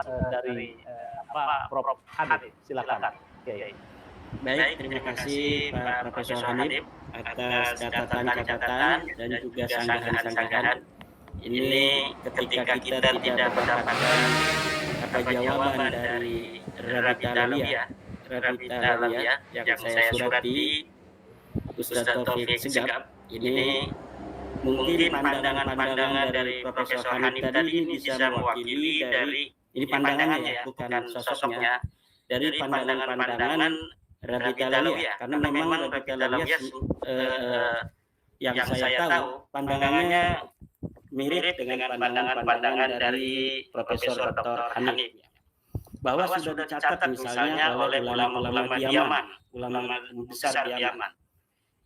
dari Prof. Hanif. Silakan. Oke. Baik, terima kasih Pak Profesor Hanif atas catatan-catatan dan juga sanggahan-sanggahan. Ini ketika kita tidak mendapatkan jawaban dari Rabita Lalawiyah yang saya surati Ustadz Taufik Segap, ini mungkin pandangan-pandangan dari Profesor Hanif tadi ini bisa mewakili dari ini pandangannya ya, bukan sosoknya, dari pandangan-pandangan Rabita Lalawiyah, karena memang Rabita Lalawiyah yang saya tahu pandangannya mirip dengan pandangan dari Profesor Dr. Hanif, bahwa sudah dicatat misalnya oleh ulama-ulama di Yaman, ulama besar di Yaman.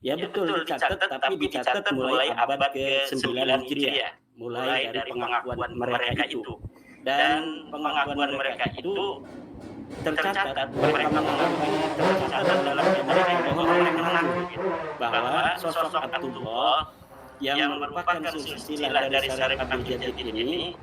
Ya betul dicatat, tapi dicatat mulai abad ke-9 Hijriah, mulai dari pengakuan mereka itu. Dan pengakuan mereka itu tercatat, mereka mengakuinya tercatat dalam mereka bahwa mereka mengaku bahwa sosok Abdullah yang merupakan silsilah dari Syarif Abdul Jadid ini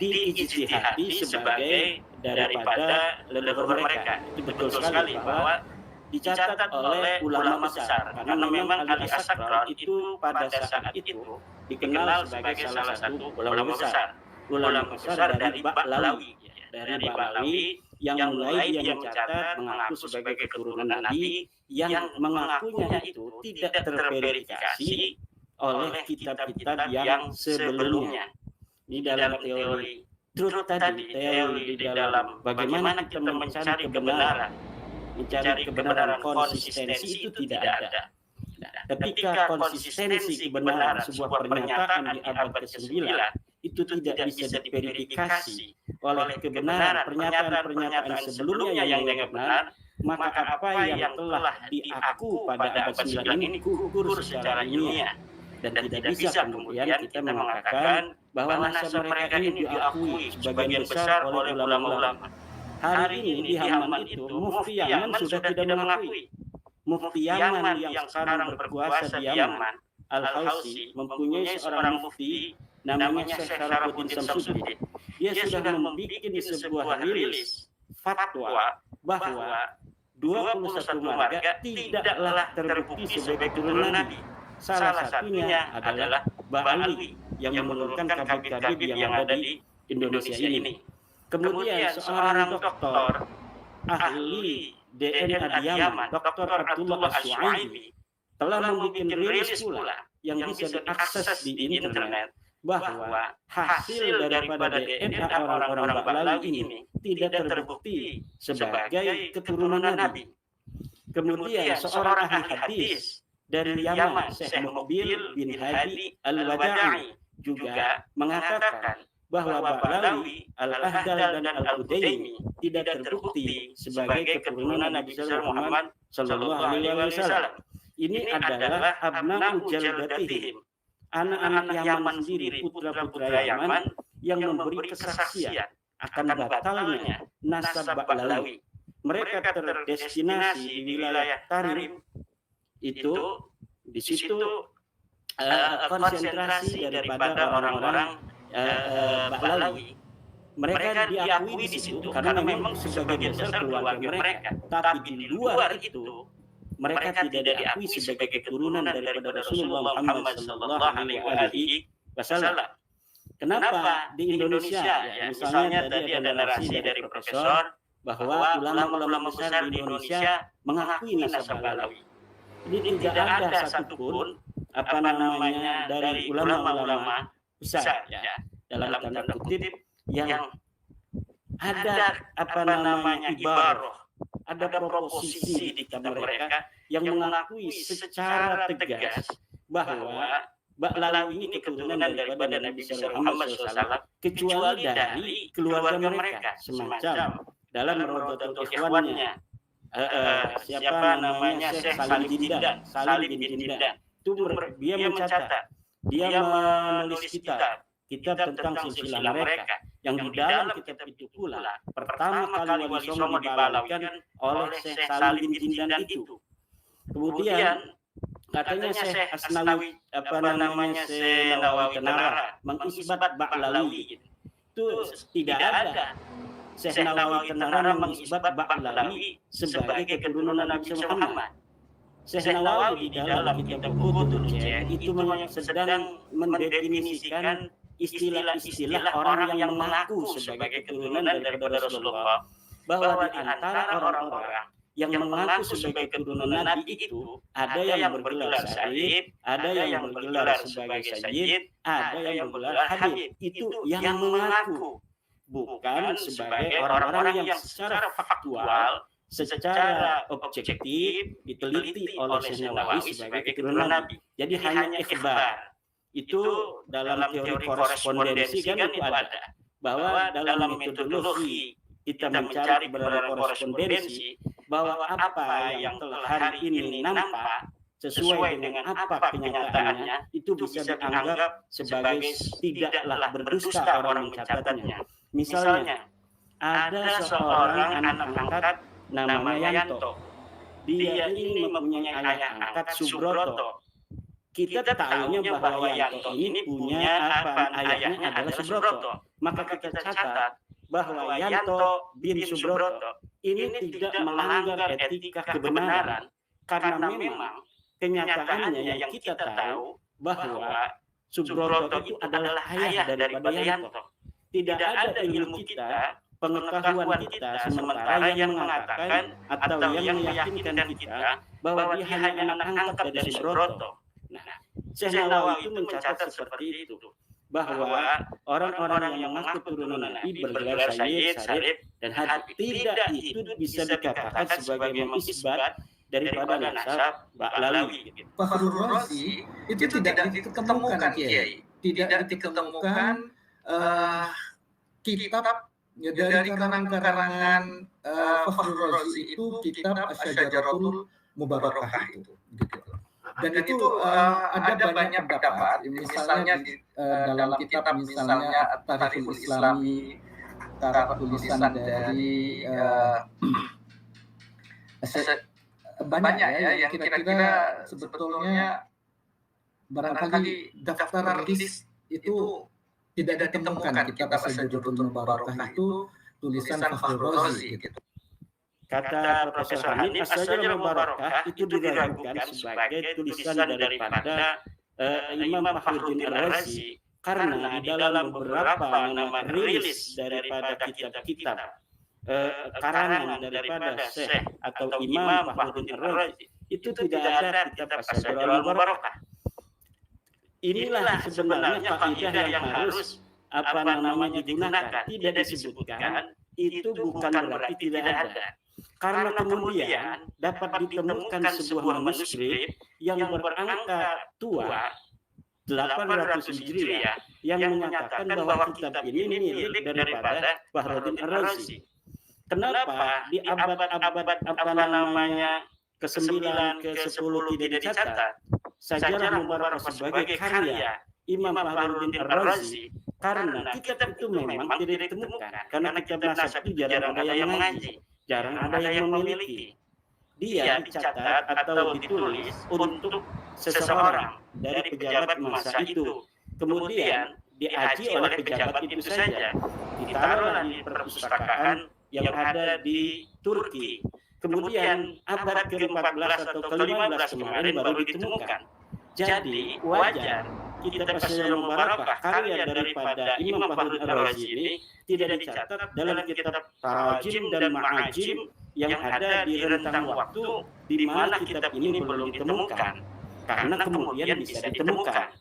diijtihadi sebagai daripada leluhur mereka. Itu betul sekali bahwa dicatat oleh ulama besar, karena memang Ali As-Sakran itu pada saat itu dikenal sebagai salah satu ulama besar dari Ba'lawi, yang mulai dia mencatat mengaku sebagai keturunan Nabi, yang mengakunya itu tidak terverifikasi oleh kitab-kitab yang sebelumnya. Di dalam teori truth tadi, teori di dalam bagaimana kita mencari kebenaran konsistensi itu tidak ada. Ketika konsistensi kebenaran sebuah pernyataan di abad ke-9 itu tidak bisa diverifikasi oleh kebenaran pernyataan sebelumnya yang benar, maka apa yang telah diaku pada abad 9 ini gugur secara ilmiah, dan tidak bisa kemudian kita mengatakan bahwa nasab mereka ini diakui sebagian besar oleh ulama-ulama. Hari ini di Yaman itu Mufti Yaman sudah tidak mengakui. Mufti Yaman yang sekarang berkuasa di Yaman, Al-Hausi, mempunyai seorang mufti namanya Syekh Syarafuddin Samsuddin. Dia sudah membuat sebuah rilis fatwa bahwa 21 marga tidaklah terbukti sebagai keturunan Nabi. Salah satunya adalah Ba'lawi yang menurunkan kabir-kabir yang ada di Indonesia ini. Kemudian seorang doktor ahli DNA di Yaman, Dr. Abdullah As-Suaibi, telah membuat rilis pula yang bisa diakses di internet bahwa hasil daripada DNA orang-orang Ba'lawi ini tidak terbukti sebagai keturunan Nabi. Kemudian seorang ahli hadis dari Yaman, Syekh Muqbil bin Hadi Al-Wada'i, juga mengatakan bahwa Ba'lawi, Al-Ahdal dan Al-Udaimi tidak terbukti sebagai keturunan Nabi Muhammad Sallallahu Alaihi Wasallam. Ini adalah abna'u jaldatihim, anak-anak Yaman sendiri, putra-putra Yaman yang memberi kesaksian akan batalnya nasab Ba'lawi. Mereka terdestinasi di wilayah Tarim. Itu di situ konsentrasi daripada orang-orang Ba'lawi. Mereka diakui di situ karena memang sebagian besar keluarga mereka. Tapi di luar itu mereka tidak diakui sebagai keturunan daripada Rasulullah Muhammad Sallallahu Alaihi Wasallam. Kenapa di Indonesia? Ya, misalnya tadi ada narasi dari Profesor bahwa ulama-ulama besar di Indonesia mengakui nasab Ba'lawi. Ini tidak ada satupun dari ulama-ulama besar ya, dalam tanda kutip yang ada ibaroh, ada proposisi di kitab mereka yang mengakui secara tegas bahwa Ba'lawi ini keturunan daripada Nabi Muhammad SAW, kecuali dari keluarga mereka, semacam dalam Rawdatul Ikhwannya siapa namanya Syekh Salim bin Jindan. Itu dia mencatat, dia menulis kitab tentang silsilah mereka, yang di dalam kitab itu pula pertama kali Wali Songo dibawakan oleh Syekh Salim bin Jindan itu. Kemudian katanya Syekh Asnawi Syekh Nawawi Tenara mengisbat Ba'lawi, itu tidak ada Syekh Nawawi Tenara mengisbat Ba'lawi sebagai keturunan Nabi Muhammad. Syekh Nawawi di dalam kitab Qutul Jin itu sedang mendefinisikan istilah-istilah orang yang mengaku sebagai keturunan daripada Rasulullah, bahwa di antara orang-orang yang mengaku sebagai keturunan Nabi itu ada yang bergelar Syarif, ada yang bergelar sebagai Sayyid, ada yang bergelar Habib. Itu yang mengaku, bukan sebagai orang-orang yang secara faktual, secara objektif diteliti oleh Syekh Nawawi sebagai keturunan Nabi. Jadi hanya ikhbar. Itu dalam teori korespondensi kan itu ada, bahwa dalam metodologi kita mencari kebenaran korespondensi, bahwa apa yang telah hari ini nampak sesuai dengan apa kenyataannya itu bisa dianggap sebagai tidaklah berdusta orang mencatatnya. Misalnya ada seorang anak angkat namanya Yanto. Dia ini mempunyai ayah angkat Subroto. Kita tahunya bahwa Yanto ini punya ayahnya adalah Subroto. Maka kita catat bahwa Yanto bin Subroto ini tidak melanggar etika kebenaran, karena memang kenyataannya yang kita tahu bahwa Subroto itu adalah ayah daripada Yanto. Tidak ada ilmu kita, pengetahuan kita sementara yang mengatakan atau yang meyakinkan kita bahwa dia hanya anak angkat dari Subroto. Nah, Syekh Nawawi itu mencatat seperti itu, bahwa orang-orang yang mengaku turunan Nabi bergelar Sayyid, Syarif, dan Habib. Tidak itu bisa dikatakan sebagai isbat daripada nasab Ba'lawi. Fakhrul Razi itu tidak ditemukan, Kiai. Tidak ditemukan kitab ya, dari karangan-karangan Fakhrul Razi itu kitab Asy-Syajaratul Mubarakah itu. Gitu. Dan itu ada banyak pendapat, misalnya di dalam kitab misalnya Tarikhul Islami, tulisan dari banyak ya yang kira-kira sebetulnya barangkali daftar list itu tidak ditemukan. Kitab Asy-Syajaratul Mubarakah itu tulisan Fakhrul Razi gitu. Kata Profesor Hanif, Asy-Syajaratul Mubarakah itu diragukan sebagai tulisan daripada Imam Fakhruddin Ar-Razi, karena di dalam beberapa nama rilis daripada kitab-kitab karangan daripada Syekh atau Imam Fakhruddin Ar-Razi itu tidak ada kitab Asy-Syajaratul Mubarakah. Inilah sebenarnya kaidah yang harus digunakan. Tidak disebutkan, itu bukan berarti tidak ada. Karena kemudian dapat ditemukan sebuah manuskrip yang berangka tua 800 Hijriah yang menyatakan bahwa kitab ini milik daripada Fakhruddin Ar-Razi. Kenapa di abad-abad ke-9 ke-10 tidak dicatat Sajarah Mubarakah sebagai karya Imam Fakhruddin Ar-Razi? Karena kitab itu memang tidak ditemukan, karena kitab nasab itu jarang ada yang mengaji, jarang ada yang memiliki. Dia dicatat atau ditulis untuk seseorang dari pejabat masa itu, kemudian diaji oleh pejabat itu saja, ditaruh di perpustakaan yang ada di Turki. Kemudian abad ke-14 atau ke-15 kemarin baru ditemukan. Jadi wajar kitab Asy-Syajaratul Mubarakah karya daripada Imam Fakhruddin Ar-Razi ini tidak dicatat dalam kitab Tarajim dan Ma'ajim yang ada di rentang waktu di mana kitab ini belum ditemukan, karena kemudian bisa ditemukan.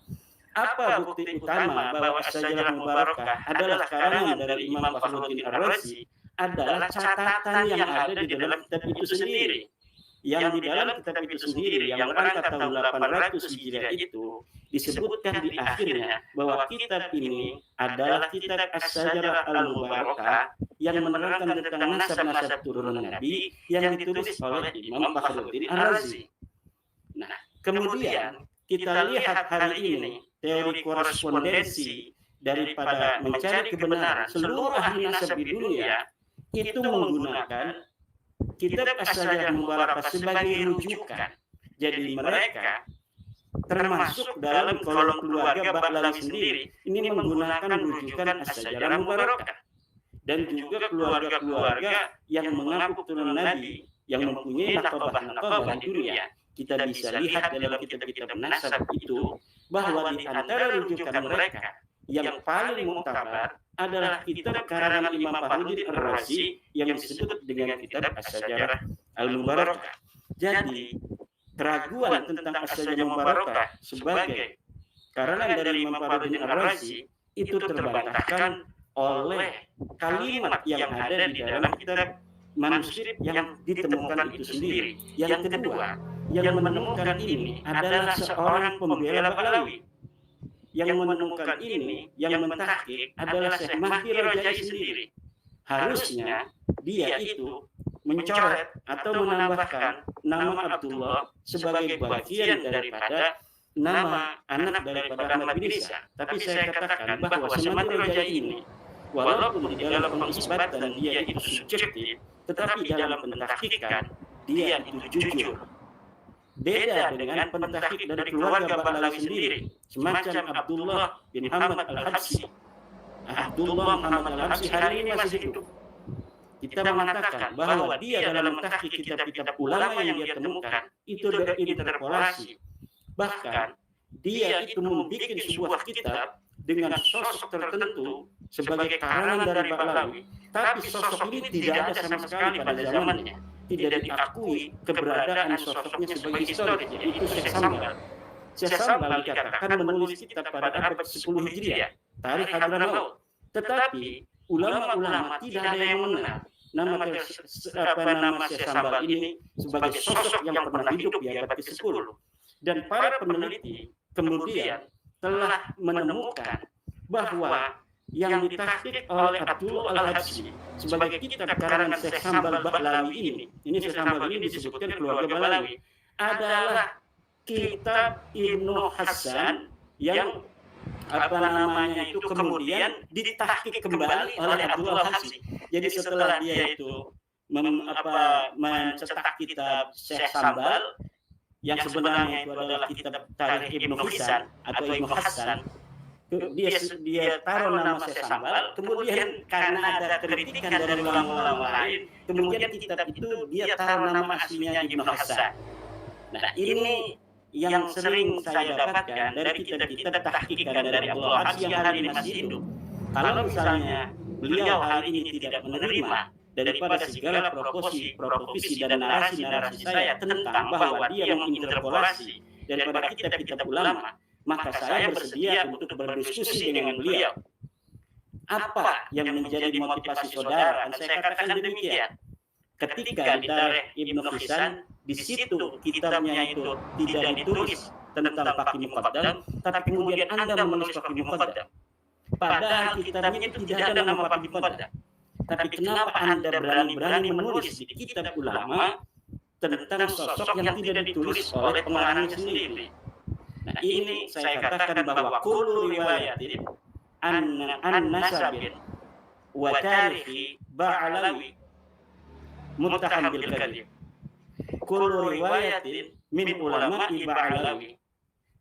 Apa bukti utama bahwa Asy-Syajaratul Mubarakah adalah karangan dari Imam Fakhruddin Ar-Razi? Adalah catatan yang ada di dalam kitab itu sendiri. Yang di dalam kitab itu sendiri yang berangkat tahun 800 Hijriah itu disebutkan di akhirnya bahwa kitab ini adalah kitab Asy-Syajaratul Mubarakah yang menerangkan tentang nasab-nasab turunan Nabi yang ditulis oleh Imam Fakhruddin Ar-Razi. Nah, kemudian kita lihat hari ini teori korespondensi daripada mencari kebenaran seluruh ahli nasab di dunia itu menggunakan kitab Asy-Syajaratul Mubarakah sebagai rujukan. Jadi mereka termasuk dalam kolom keluarga Ba'lawi sendiri ini menggunakan rujukan Asy-Syajaratul Mubarakah. dan juga keluarga-keluarga yang mengaku keturunan Nabi yang mempunyai nakobah-nakobah di dunia. Kita bisa lihat dalam kitab-kitab nasab itu bahwa di antara rujukan mereka yang paling muktabar adalah kitab karangan Imam Fakhruddin Ar-Razi yang disebut dengan kitab As-Sajarah Al-Mubarakah. Jadi keraguan tentang As-Sajarah Al-Mubarakah sebagai karangan dari Imam Fakhruddin Ar-Razi itu terbantahkan oleh kalimat yang ada di dalam kitab manuskrip yang ditemukan itu sendiri. Yang kedua, yang menemukan ini adalah seorang pembela Bahlawi. Yang menemukan ini, yang mentahqiq adalah Syekh Mahdi Rajai sendiri. Harusnya dia itu mencoret atau menambahkan nama Abdullah sebagai bagian daripada nama anak daripada Ahmad bin Isa. Tapi saya katakan bahwa Syekh Mahdi Rajai ini, walaupun di dalam pengisbatan dia itu subjektif, tetapi dalam pentahqiqan dia itu jujur. Beda dengan pentahqiq dari keluarga Bahlawi sendiri, semacam Abdullah bin Hamad Al-Habsyi. Abdullah Muhammad Al-Habsyi hari ini masih hidup. Kita mengatakan bahwa dia dalam mentahqiq kitab-kitab ulama yang dia temukan itu berinterpolasi. Bahkan dia itu membuat sebuah kitab dengan sosok tertentu sebagai karangan dari Bahlawi, tapi sosok ini tidak ada sama sekali pada zamannya. Tidak diakui keberadaan sosoknya sebagai historis, yaitu Syekh Sambal. Syekh Sambal dikatakan menulis kitab pada abad 10 Hijriah, Tarikh Hadramaut. Tetapi ulama-ulama tidak ada yang mengenal nama Syekh Sambal ini sebagai sosok yang pernah hidup di abad ke-10. Dan para peneliti kemudian telah menemukan bahwa yang ditahqiq oleh Abdullah Al-Habsyi sebagai kitab karangan Syekh Sambal Bahlawi ini Syekh Sambal ini disebutkan keluarga Bahlawi, adalah kitab Ibnu Hasan yang itu kemudian ditahqiq kembali oleh Abdullah Al-Habsyi. Jadi setelah dia itu mencetak kitab Syekh Sambal yang sebenarnya itu adalah kitab Tarikh Ibnu Hisan atau Ibnu Hasan, dia taruh nama Syekh Sambal, kemudian karena ada kritikan dari ulama-ulama lain, kemudian kitab itu dia taruh nama aslinya Ibnu Hasan. Nah, ini yang sering saya dapatkan dari kitab-kitab tahqiqan dari Abdullah Habsyi yang hari ini masih hidup. Kalau misalnya beliau hari ini tidak menerima daripada segala proposi dan narasi-narasi saya tentang bahwa dia menginterpolasi daripada kitab-kitab ulama, maka saya bersedia untuk berdiskusi dengan beliau. Apa yang menjadi motivasi saudara? Dan saya katakan demikian. Ketika di Tarikh Ibnu Hisan, di situ kitabnya itu tidak ditulis tentang Faqih Muqaddam, tapi kemudian Anda menulis Faqih Muqaddam. Padahal kitabnya itu tidak ada nama Faqih Muqaddam. Tapi kenapa Anda berani-berani menulis di kitab ulama tentang sosok yang tidak ditulis oleh pengarangnya sendiri? Nah, ini saya katakan bahwa kullu riwayatin an-nasabin wa tarikhi Bahlawi muttaham bil kadhib. Kullu riwayatin min ulama'i Bahlawi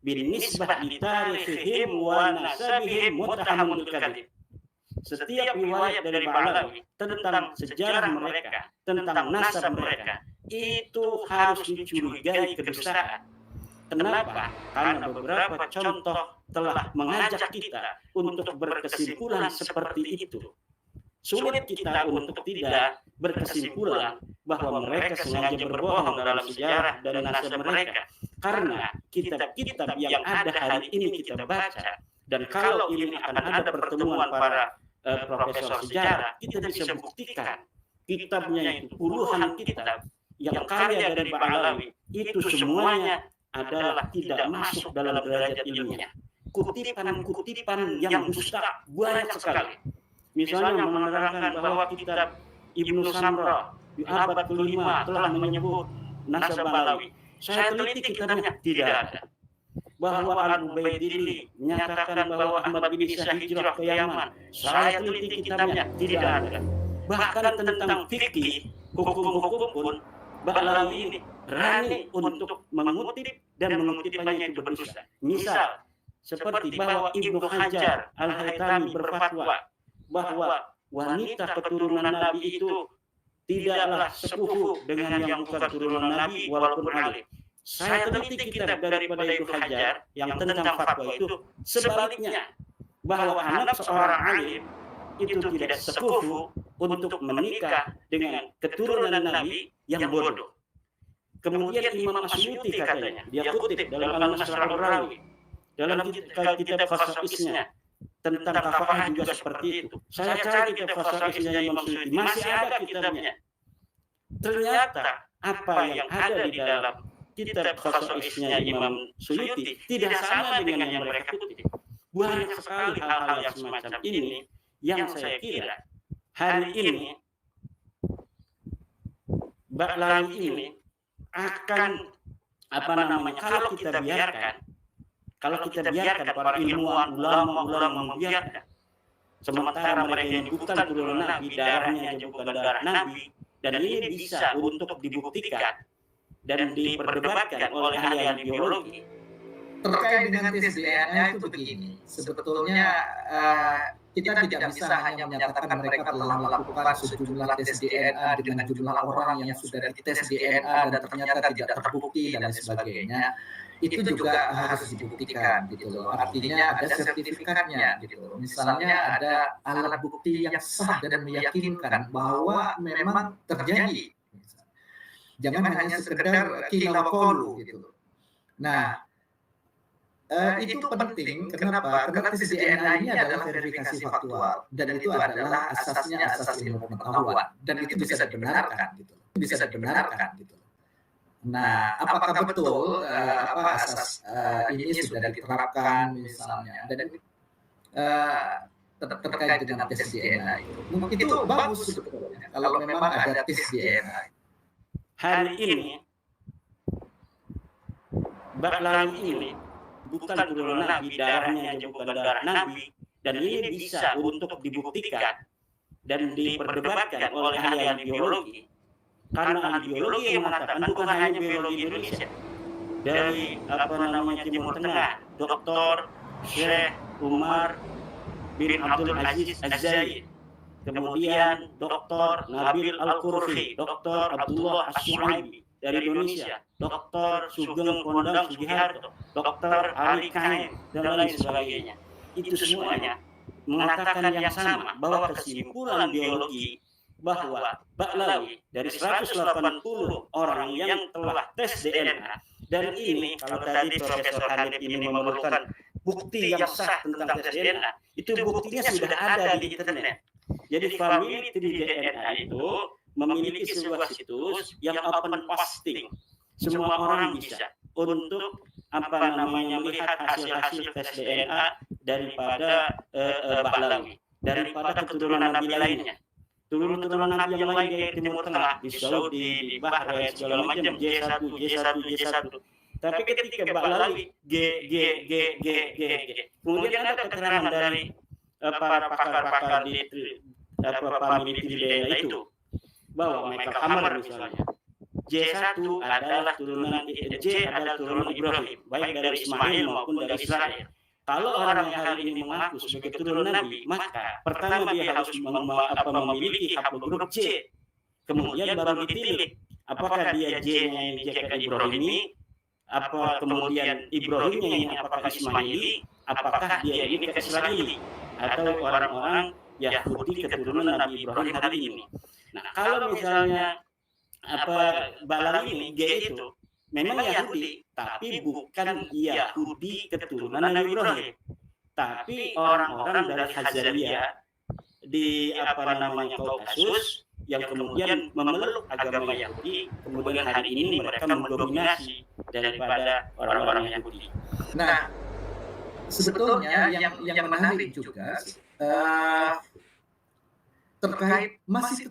bin nisbah li tarikhihim wa nasabihim muttaham bil kadhib. Setiap riwayat dari Bahlawi tentang sejarah mereka, tentang nasab mereka, itu harus dicurigai kedustaan. Kenapa? Karena beberapa contoh telah mengajak kita untuk berkesimpulan seperti itu. Sulit kita untuk tidak berkesimpulan bahwa mereka sengaja berbohong dalam sejarah dan nasab mereka. Karena kitab-kitab yang ada hari ini kita baca, dan kalau ini akan ada pertemuan para profesor sejarah, kita bisa buktikan kitabnya itu puluhan kitab yang karya dari Bahlawi itu semuanya adalah tidak masuk dalam derajat ilmiah. Kutipan-kutipan yang dusta banyak sekali. Misalnya menerangkan bahwa kitab Ibnu Samrah di abad ke-5 telah menyebut nasab Bahlawi. Saya teliti kitabnya, tidak ada. Bahwa Al-Ubaidili menyatakan bahwa Ahmad bin Isa hijrah ke Yaman. Saya teliti kitabnya, tidak ada. Bahkan tentang fikih, hukum-hukum pun Bahlawi ini berani untuk mengutip dan mengutipannya itu berdusta. Misal, seperti bahwa Ibnu Hajar Al-Haytami berfatwa bahwa wanita keturunan Nabi itu tidaklah sepupu dengan yang bukan keturunan Nabi walaupun alim. Saya teliti kitab daripada Ibnu Hajar yang tentang fatwa itu sebaliknya, bahwa anak seorang alim itu tidak sepupu untuk menikah dengan keturunan Nabi yang bodoh. Kemudian Imam Asyuti katanya, dia kutip dalam Al-Nasr al-Rawi, dalam kitab Khasaisnya tentang kafah juga seperti itu. Saya cari kitab Khasaisnya Imam Asyuti, masih ada kitabnya. Ternyata apa yang ada di dalam kitab Khasaisnya Imam Suyuti tidak sama dengan yang mereka kutip. Banyak sekali hal-hal yang semacam ini yang saya kira hari ini Baklawi ini akan kalau kita biarkan para ilmuwan, ulama membiarkan, sementara mereka yang bukan turunan Nabi, darahnya yang bukan darah Nabi, dan ini bisa untuk dibuktikan dan diperdebatkan oleh ahli biologi. Terkait dengan tes DNA itu begini, sebetulnya kita tidak bisa hanya menyatakan mereka telah melakukan sejumlah tes DNA dengan jumlah orang yang sudah dites DNA dan ternyata tidak terbukti dan lain sebagainya. Itu juga harus dibuktikan gitu loh. Artinya ada sertifikatnya gitu loh. Misalnya ada alat bukti yang sah dan meyakinkan bahwa memang terjadi. Jangan hanya sekedar kilawakolu gitu loh. Nah, itu penting. Kenapa? Karena tes DNA ini adalah verifikasi faktual dan itu adalah asasnya asas ilmu pengetahuan dan itu bisa dibenarkan gitu. Nah, apakah betul asas ini sudah diterapkan misalnya dan terkait dengan tes DNA itu bagus sebetulnya kalau memang ada tes DNA. Hari ini Baklawi ini bukan turunan Nabi, darahnya yang bukan darah Nabi, dan ini bisa untuk dibuktikan dan diperdebatkan oleh ahli biologi. Karena ahli biologi yang mengatakan bukan hanya biologi Indonesia, dari Timur Tengah, Dr. Syekh Umar bin Abdul Aziz Az-Zaid, kemudian Dr. Nabil Al-Qurfi, Dr. Abdullah As-Suhaibi dari Indonesia, Dr. Sugeng Pondang Sugiharto, Dr. Ali Kain, dan lain sebagainya. Itu semuanya mengatakan yang sama, bahwa kesimpulan biologi bahwa Baklawi dari 180 orang yang telah tes DNA, dan ini kalau tadi Profesor Hanif ini memerlukan bukti yang sah tentang tes DNA, itu buktinya sudah ada di internet. Jadi Family Tree DNA itu memiliki sebuah situs yang open posting. Semua orang bisa untuk melihat hasil-hasil tes DNA daripada Baklawi, daripada keturunan Nabi lainnya. Turunan Nabi yang lain dari Timur Tengah, di Saudi, di Bahrain, segala macam, J1. Tapi ketika Baklawi G. Kemudian ada keterangan dari para pakar-pakar di Family Tree DNA itu, bahwa Michael Hammer misalnya, J1 adalah turunan Ibrahim, baik dari Ismail maupun dari Israel. Kalau orang yang hari ini mengaku sebagai keturunan Nabi, maka pertama dia harus memiliki haplogrup C. Kemudian baru ditilik apakah dia J-nya ini J Ibrahimi, apa kemudian Ibrahimnya ini apakah Ismaili, apakah dia ini Israeli, atau orang-orang Yahudi keturunan Nabi Ibrahim hari ini. Nah, kalau misalnya Baklawi ini G itu memang Yahudi, tapi bukan Yahudi keturunan Nabi Ibrahim, tapi orang-orang dari Hazariyah di Kaukasus yang kemudian memeluk agama Yahudi, kemudian hari ini mereka mendominasi daripada orang-orang Yahudi. Nah, sebetulnya yang menarik juga terkait masih